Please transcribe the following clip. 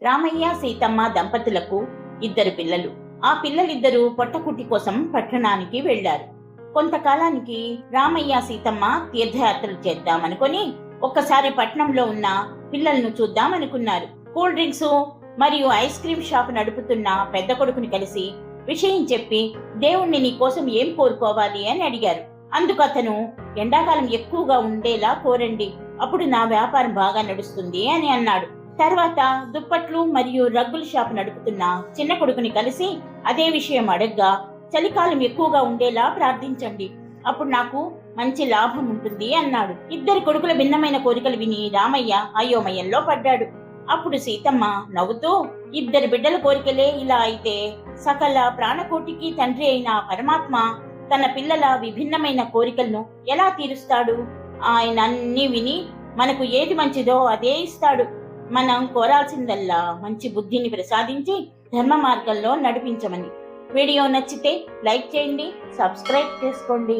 రామయ్య సీతమ్మ దంపతులకు ఇద్దరు పిల్లలు. ఆ పిల్లలిద్దరూ పొట్టకుట్టి కోసం పట్టణానికి వెళ్లారు. కొంతకాలానికి రామయ్య సీతమ్మ తీర్థయాత్రలు చేద్దామనుకొని ఒక్కసారి పట్నంలో ఉన్న పిల్లలను చూద్దామనుకున్నారు. కూల్ డ్రింక్స్ మరియు ఐస్ క్రీమ్ షాప్ నడుపుతున్న పెద్ద కొడుకుని కలిసి విషయం చెప్పి దేవుణ్ణి నీ కోసం ఏం కోరుకోవాలి అని అడిగారు. అందుకు అతను, ఎండాకాలం ఎక్కువగా ఉండేలా కోరండి, అప్పుడు నా వ్యాపారం బాగా నడుస్తుంది అని అన్నాడు. తర్వాత దుప్పట్లు మరియు రగ్గుల షాపు నడుపుతున్న చిన్న కొడుకుని కలిసి అదే విషయం అడగ్గా, చలికాలం ఎక్కువగా ఉండేలా ప్రార్థించండి, అప్పుడు నాకు మంచి లాభం ఉంటుంది అన్నాడు. ఇద్దరి కొడుకుల భిన్నమైన కోరికలు విని రామయ్య అయోమయంలో పడ్డాడు. అప్పుడు సీతమ్మ నవ్వుతూ, ఇద్దరు బిడ్డల కోరికలే ఇలా అయితే సకల ప్రాణకోటికి తండ్రి అయిన పరమాత్మ తన పిల్లల విభిన్నమైన కోరికలను ఎలా తీరుస్తాడు? ఆయన అన్ని విని మనకు ఏది మంచిదో అదే ఇస్తాడు. మనం కోరాల్సిందల్లా మంచి బుద్ధిని ప్రసాదించి ధర్మ మార్గంలో నడిపించమని. వీడియో నచ్చితే లైక్ చేయండి, సబ్స్క్రైబ్ చేసుకోండి.